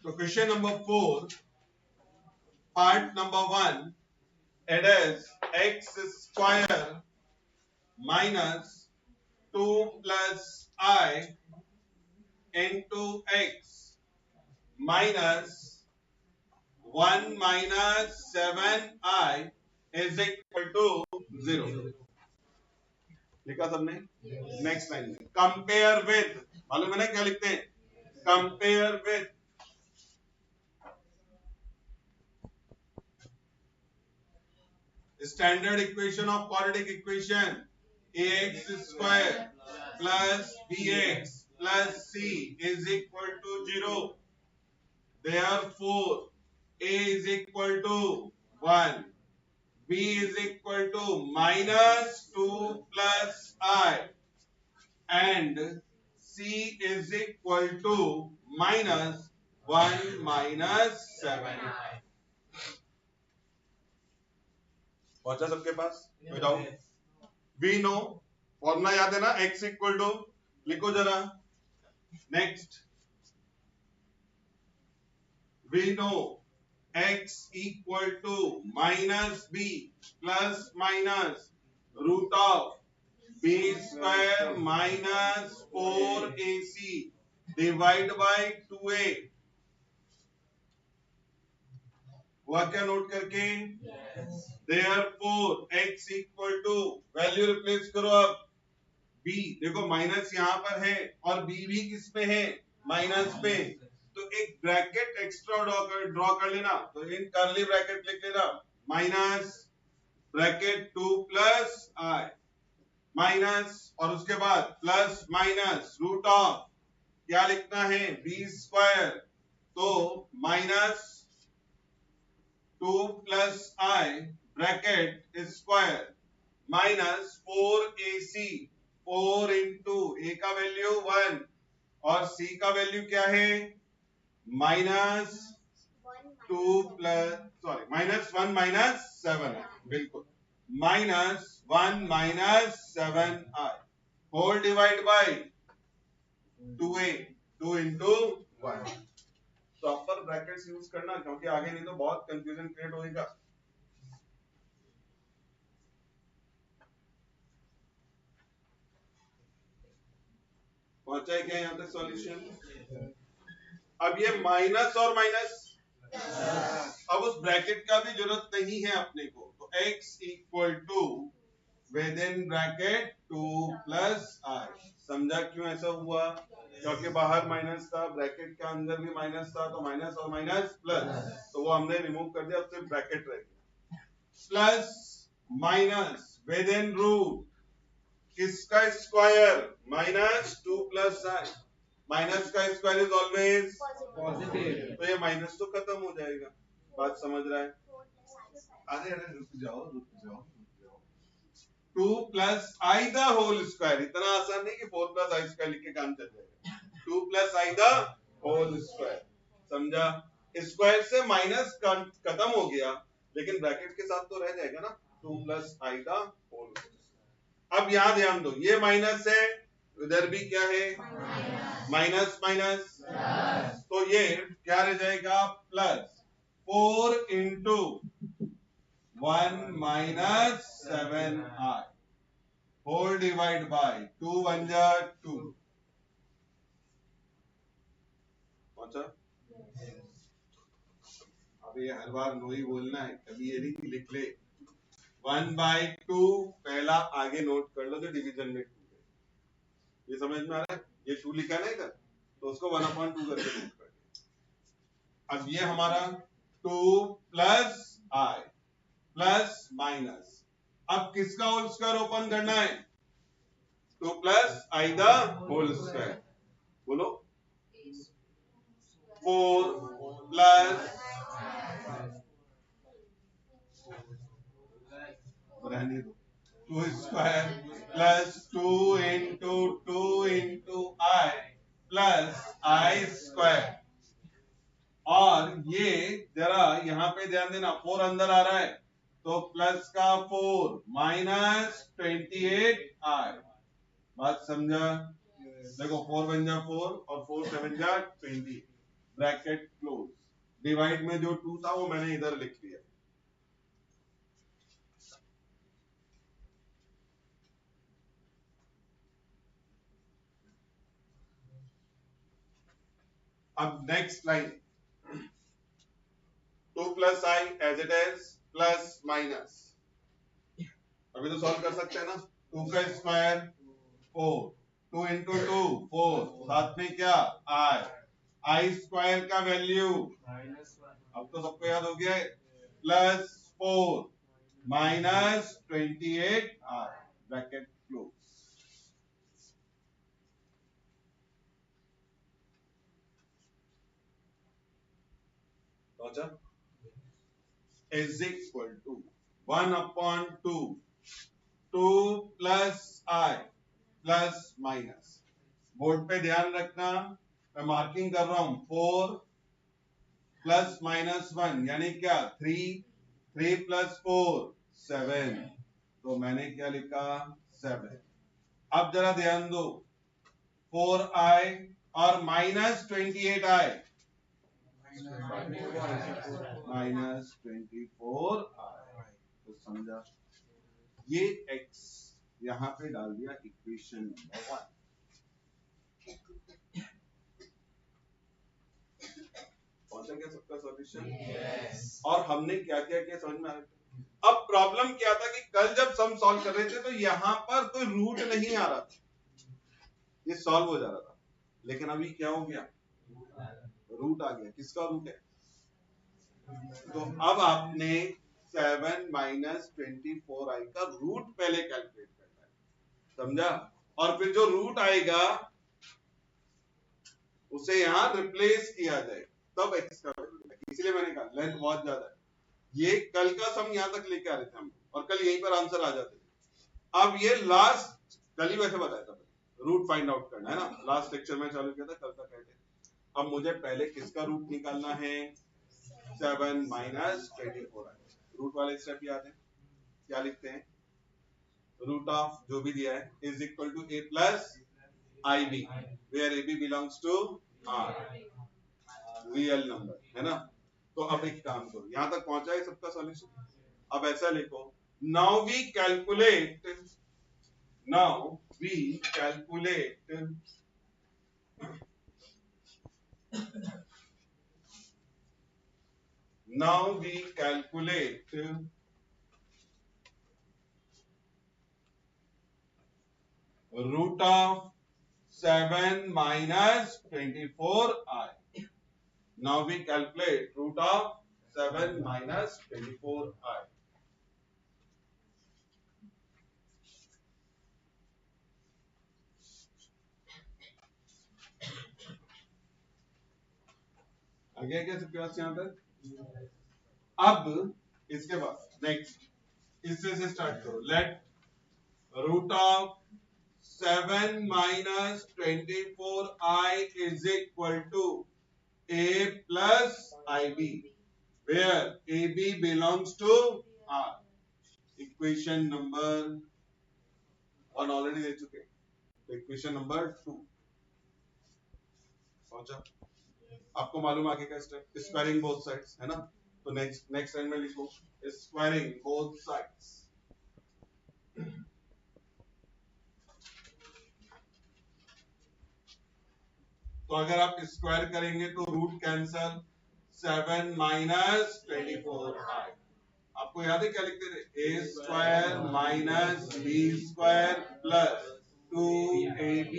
So question number 4, part number 1, it is x square minus 2 plus I into x minus 1 minus 7I is equal to 0. लिखा सबने? Next line में compare with, मालूम है ना क्या लिखते हैं? Compare with standard equation of quadratic equation ax square plus bx plus c is equal to 0. Therefore, a is equal to 1, b is equal to minus 2 plus I and c is equal to minus 1 minus 7. पहुंचा सबके पास? बताओ। We know, formula याद है ना? x equal to, लिखो जरा। Next, we know x equal to minus b plus minus root of b square minus 4ac divide by 2a। हुआ क्या नोट करके? Therefore, x इक्वल टू, वैल्यू रिप्लेस करो अब। b, देखो माइनस यहाँ पर है और b भी किस पे है? माइनस पे। तो एक ब्रैकेट एक्स्ट्रा ड्रॉ कर लेना, तो इन कर्ली ब्रैकेट लिख लेना, minus bracket 2 plus i minus और उसके बाद प्लस माइनस रूट ऑफ, क्या लिखना है? b स्क्वायर, तो minus 2 plus I bracket square minus 4ac, 4 into a का वैल्यू 1 और c का वैल्यू क्या है? माइनस 2 प्लस माइनस 1 माइनस 7 है, बिल्कुल minus 1 minus 7i whole divide by 2a, 2 into 1। Proper brackets use करना, क्योंकि आगे नहीं तो बहुत कंफ्यूजन क्रिएट होएगा। पहुंचा है क्या यहाँ तक सॉल्यूशन? अब ये माइनस और माइनस, अब उस ब्रैकेट का भी जरूरत नहीं है अपने को, तो x equal to within bracket 2 plus i। समझा क्यों ऐसा हुआ? क्योंकि बाहर माइनस था, ब्रैकेट के अंदर भी माइनस था, तो माइनस और माइनस प्लस, तो वो हमने रिमूव कर दिया, अब सिर्फ ब्रैकेट रह गया। Plus minus within root किसका square? Minus 2 plus i। Minus का स्क्वायर इज ऑलवेज पॉजिटिव, तो ये माइनस तो खत्म हो जाएगा। बात समझ रहा है? अरे अरे रुक जाओ 2 plus i the whole square, इतना आसान नहीं कि 4 प्लस आई स्क्वायर लिख के काम चल जाएगा। 2 plus i the whole square, समझा? स्क्वायर से माइनस खत्म हो गया, लेकिन ब्रैकेट के साथ तो रह जाएगा ना, 2 plus i the whole square. अब यहां ध्यान दो, ये माइनस है, इधर भी क्या है? माइनस माइनस, तो ये क्या रह जाएगा? Plus 4 into 1 minus 7i whole divide by 2 1 जा 2। पहुंचा? अब ये हर बार नो ही बोलना है, कभी ये नहीं कि लिख ले 1 by 2, पहला आगे नोट कर लो तो डिवीजन में 2 है। ये समझ में आ रहा है? ये 2 लिखा है ना, तो उसको 1/2 करके नोट कर दे। अब ये हमारा 2 प्लस i प्लस माइनस, अब किसका होल स्क्वायर ओपन करना है? 2 plus i the whole square, बोलो 4 प्लस रहने दो 2 square plus 2 into i plus i square. और ये जरा यहाँ पे ध्यान देना, 4 अंदर आ रहा है, तो प्लस का 4 माइनस 28i। बात समझा? देखो 4 1 जा 4 और 4 7 जा 20, ब्रैकेट क्लोज। डिवाइड में जो 2 था वो मैंने इधर लिख लिया। अब next line 2 plus i as it is plus minus. अभी तो सॉल्व कर सकते हैं ना। 2 का स्क्वायर 4, 2 इंटू 2 4, साथ में क्या आई, आई स्क्वायर का वैल्यू अब तो सबको याद हो गया है, plus 4 minus 28 I, bracket close. is equal to 1 upon 2, 2 plus I plus minus। Board पे ध्यान रखना, मैं मार्किंग कर रहा हूं 4 प्लस माइनस 1 यानी क्या 3, 3 प्लस 4 7, तो मैंने क्या लिखा 7। अब जरा ध्यान दो 4i और माइनस 28i, माइनस 24i, तो समझा। ये x यहां पे डाल दिया इक्वेशन नंबर 1। पहुंचा क्या सबका सॉल्यूशन? yes। और हमने क्या क्या किया समझ में आ रहा। अब प्रॉब्लम क्या था कि कल जब सम सॉल्व कर रहे थे तो यहां पर कोई रूट नहीं आ रहा था, ये सॉल्व हो जा रहा था। लेकिन अभी क्या हो गया, रूट आ गया। किसका रूट है? तो अब आपने 7 माइनस 24i का रूट पहले कैलकुलेट करना है, समझा। और फिर जो रूट आएगा उसे यहां रिप्लेस किया जाए, तब एक्स का वैल्यू। इसलिए मैंने कहा लेंथ बहुत ज्यादा है। ये कल का सम यहां तक लेके आ रहे थे हम, और कल यहीं पर आंसर आ जाते थे। अब ये लास्ट, कल ही वैसे बताया था रूट फाइंड आउट करना है ना, लास्ट लेक्चर में चालू किया था, कल तक कहते। अब मुझे पहले किसका रूट निकालना है? 7 माइनस 24। रूट वाले स्टेप याद है, क्या लिखते हैं? रूट ऑफ जो भी दिया है is equal to a plus i b, where a b belongs to R, real number है ना। तो अब एक काम करो, यहां तक पहुंचा है सबका सॉल्यूशन। अब ऐसा लिखो, now we calculate, now we calculate now we calculate root of 7 minus 24i। Now we calculate root of 7 minus 24i। आगे क्या क्लास यहां तक? अब इसके बाद नेक्स्ट इससे से स्टार्ट करो। Let root of 7 minus 24i is equal to a plus ib, where ab belongs to r। Equation number 1 already दे चुके, तो इक्वेशन नंबर 2 पहुंचा। आपको मालूम आगे का स्टेप, स्क्वायरिंग बोथ साइड्स है ना। तो नेक्स्ट लाइन में लिखो स्क्वायरिंग बोथ साइड्स। तो अगर आप स्क्वायर करेंगे तो रूट कैंसल, 7 माइनस 24i। आपको याद है क्या लिखते थे? A square minus B square plus 2ab।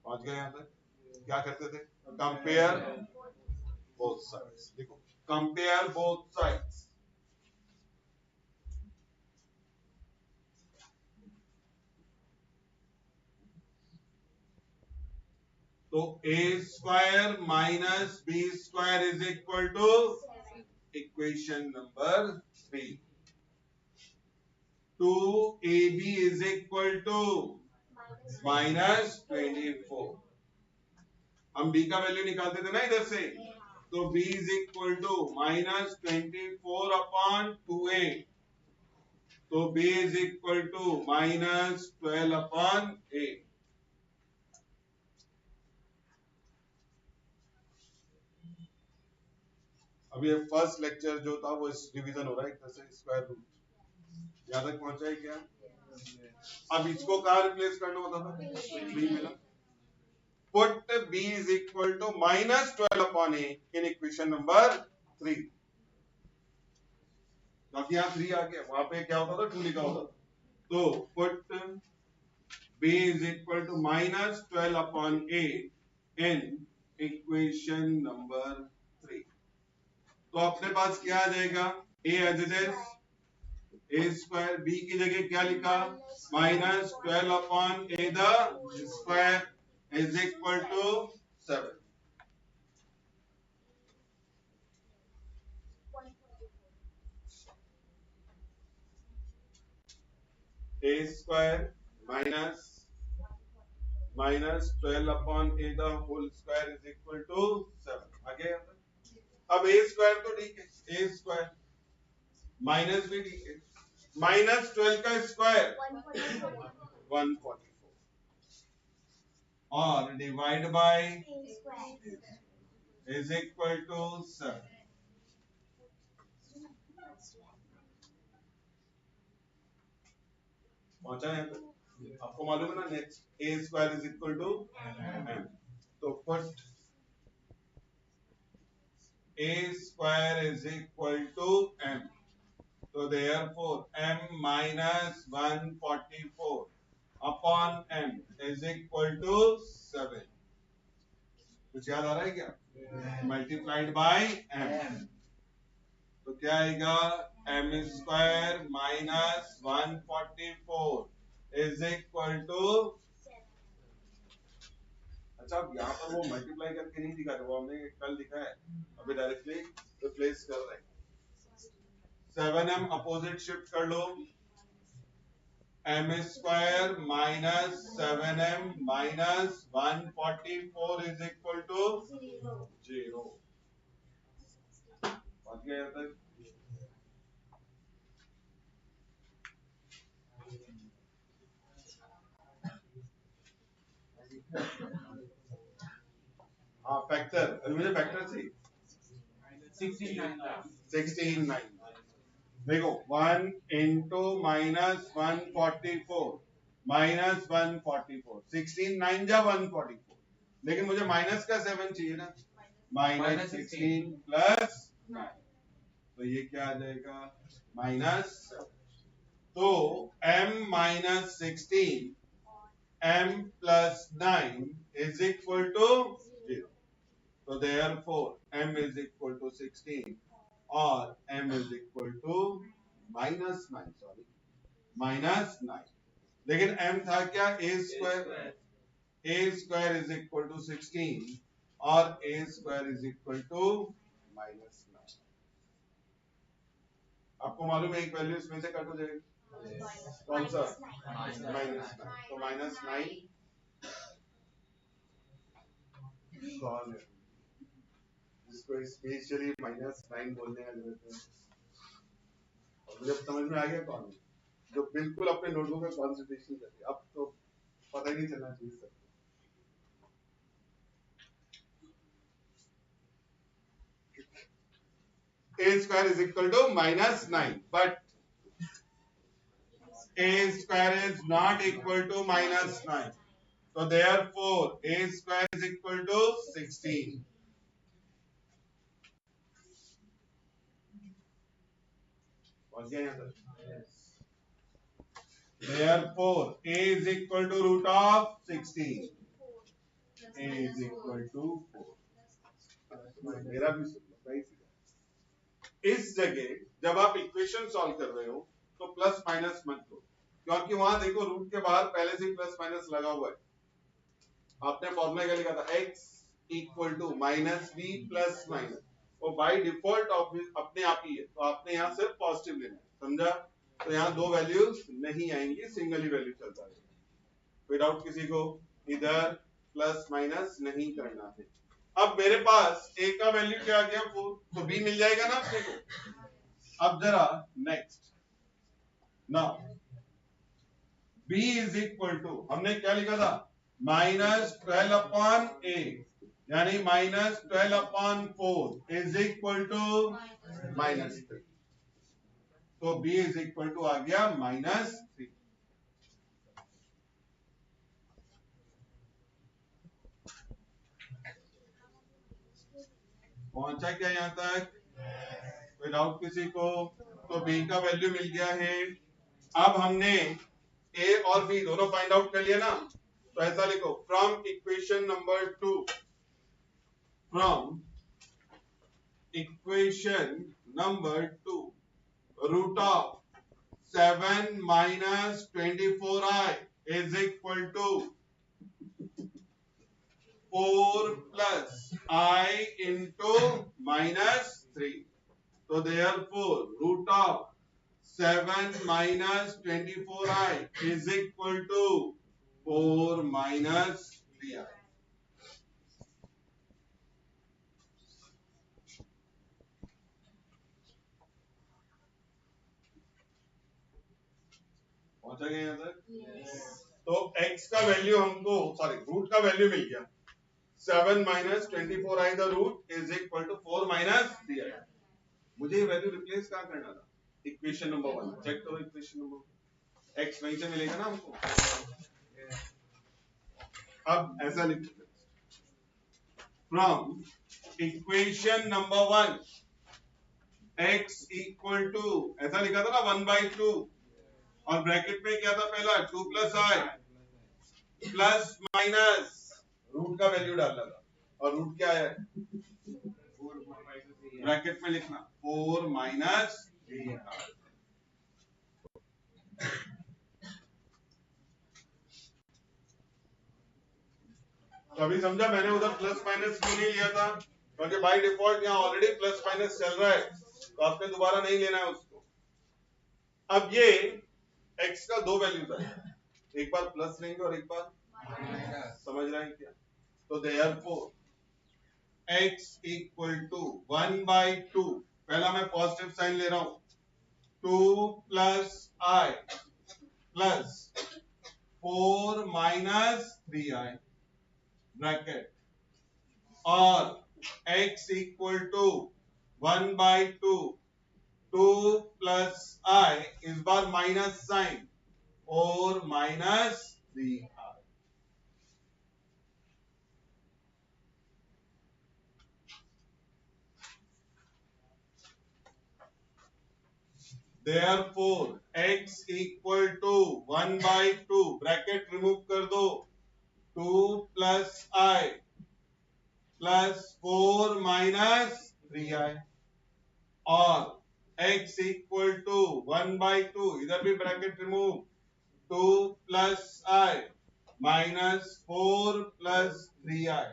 पहुंच गए यहां तक? क्या करते थे? Compare both sides. देखो कंपेयर बोथ साइड्स। तो A square minus B square is equal to equation number 3। 2ab is equal to minus 24। हम b का वैल्यू निकालते थे ना इधर से, तो b is equal to minus 24 upon 2a। तो b is equal to -12 upon a। अब ये फर्स्ट लेक्चर जो था वो डिवीजन हो रहा है एक तरह से स्क्वायर रूट। यहाँ तक पहुंचा है क्या? अब इसको कहाँ रिप्लेस करना होता था? 3 मिला। Put b is equal to -12 upon a in equation number 3। बाकी यहाँ 3 आ गया, वहां पे क्या होता था? 2 लिखा होता था। तो put b is equal to -12 upon a in equation number 3। तो अपने पास क्या आ जाएगा? a as it is a square, b की जगह क्या लिखा? -12 upon a the square is equal to 7। a square -12 upon a the whole square is equal to 7। आगे अब a स्क्वायर तो ठीक है, a स्क्वायर माइनस भी ठीक है, -12 का स्क्वायर 144 और divide by is equal to 7। पहुंचा है? आपको मालूम है ना next a square is equal to m। तो put a square is equal to m। तो therefore m minus 144 upon m is equal to 7। कुछ याद आ रहा है क्या? Multiplied by m। तो क्या आएगा? m square minus 144 is equal to. अच्छा अब यहाँ पर वो मल्टीप्लाई करके नहीं दिखा रहे, वो हमने कल दिखा है, अभी डायरेक्टली रिप्लेस कर रहे हैं। 7m अपोजिट शिफ्ट कर लो, m square minus 7m minus 144 is equal to 0। हाँ फैक्टर, अभी मुझे फैक्टर चाहिए 16 9। देखो 1 इंटू -144 -144 16 9 जा 144, लेकिन मुझे माइनस का 7 चाहिए ना, -16 प्लस 9, तो ये क्या आ जाएगा? माइनस। तो m minus 16 m plus 9 is equal to 0। तो therefore m is equal to 16 और m is equal to -9, sorry -9। लेकिन m था क्या? a square is equal to 16 और a square is equal to -9। आपको मालूम है एक वैल्यू इसमें से कट हो जाएगी, कौन सा? -9। तो -9 कौन है जिसको स्पेशली -9 बोलने का जरूरत है? और मुझे समझ में आ गया कौन है जो बिल्कुल अपने नोटबुक में कॉन्सेंट्रेशन करते। अब तो पता ही नहीं चलना चाहिए sir. a square is equal to -9, but a square is not equal to -9, so therefore a square is equal to 16। Therefore a is equal to root of 16, a is equal to 4। मेरा भी सुन, इस जगह जब आप equation solve कर रहे हो तो प्लस माइनस मत लो, क्योंकि वहां देखो रूट के बाहर पहले से प्लस माइनस लगा हुआ है। आपने फॉर्मूला क्या लिखा था? x equal to -b plus minus, वो बाय डिफॉल्ट अपने आप ही है, तो आपने यहाँ सिर्फ पॉजिटिव लेना है, समझा? तो यहाँ दो वैल्यूज नहीं आएंगी, सिंगल ही वैल्यू चलता रहेगा, विदाउट किसी को इधर प्लस माइनस नहीं करना है। अब मेरे पास a का वैल्यू क्या आ गया? 4, तो b मिल जाएगा ना अपने को। अब जरा नेक्स्ट ना b इज इक्वल टू, हमने क्या लिखा था, -12/8 यानी -12/4 इज इक्वल टू -3। तो b इज इक्वल टू आ गया -3। पहुंचा क्या यहां तक? कोई डाउट किसी को? तो b का वैल्यू मिल गया है। अब हमने a और b दोनों फाइंड आउट कर लिया ना, तो ऐसा लिखो, from equation number 2, from equation number 2, root of 7 minus 24i is equal to 4 plus I into -3. So therefore root of 7 minus 24i is equal to 4 minus 3i. पहुंचा गया यहाँ तक? तो x का वैल्यू हमको, सॉरी रूट का value मिल गया, 7 minus 24i the root is equal to 4 minus 3i. मुझे ये वैल्यू रिप्लेस कहाँ करना था? इक्वेशन नंबर 1 चेक करो, इक्वेशन नंबर x वहीं से मिलेगा ना हमको। अब ऐसा लिखते हैं, from equation number 1 x equal to, ऐसा लिखा था ना 1/2, और ब्रैकेट में क्या था पहला, 2 plus i plus minus root का वैल्यू डालना था, और रूट क्या है, ब्रैकेट में लिखना 4 minus 3i। तो अभी समझा मैंने उधर प्लस माइनस क्यों नहीं लिया था, क्योंकि बाय डिफॉल्ट यहाँ ऑलरेडी प्लस माइनस चल रहा है, तो आपने दोबारा नहीं लेना है उसको। अब ये x का दो वैल्यूज है, एक बार प्लस लेंगे और एक बार माइनस, समझ रहे हैं क्या? तो देयरफॉर x इक्वल टू 1/2, पहला मैं पॉजिटिव साइन ले रहा हूं, 2 plus i plus 4 minus 3i bracket, और x equal to 1/2, 2 plus i इस बार माइनस साइन और minus 3i। Therefore x equal to 1/2 bracket remove कर दो, 2 plus i plus 4 minus 3i, और x इक्वल टू 1/2 इधर भी bracket remove, 2 plus i minus 4 plus 3i।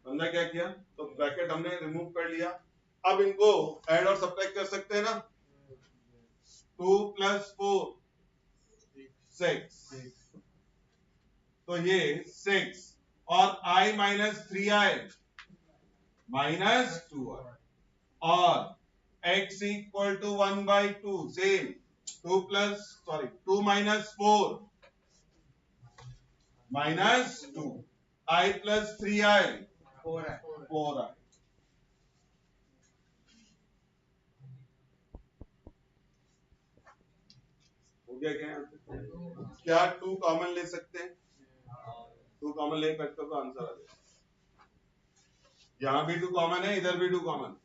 समझा क्या किया? तो ब्रैकेट हमने रिमूव कर लिया, अब इनको ऐड और सब्ट्रैक्ट कर सकते हैं ना, 2 plus 4 6, तो ये 6 और i minus 3i minus 2i, और x equal to 1/2 same, 2 minus 4 minus 2, i plus 3i 4i। हो गया क्या यहाँ पे? क्या 2 कॉमन ले सकते हैं? 2 कॉमन ले सकते हो तो आंसर आ जाएगा। यहाँ भी 2 कॉमन है, इधर भी 2 कॉमन,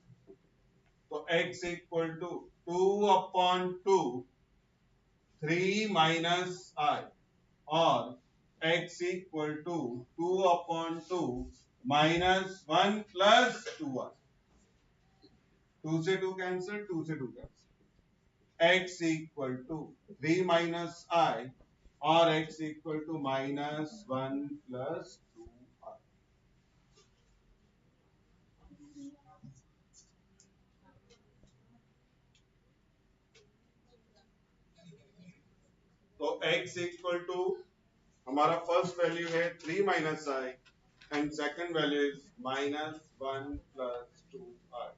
तो x equal to 2/2 3 minus i, और x equal to 2/2 minus 1 plus 2i, 2 से 2 कैंसिल, 2 से 2 cancel, x equal to 3 minus i, और x equal to minus 1 plus 2i। तो x इक्वल टू हमारा फर्स्ट वैल्यू है 3 minus i, and second value is -1 plus 2r.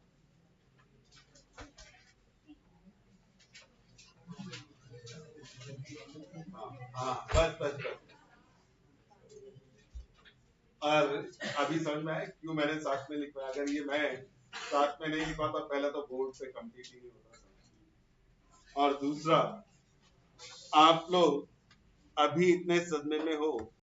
हाँ बस बस बस। और अभी समझ में आया क्यों मैंने साथ में लिखा। अगर ये मैं साथ में नहीं लिखा तो पहले तो बोर्ड से कंप्लीट ही नहीं होता। और दूसरा, आप लोग अभी इतने सदमे में हो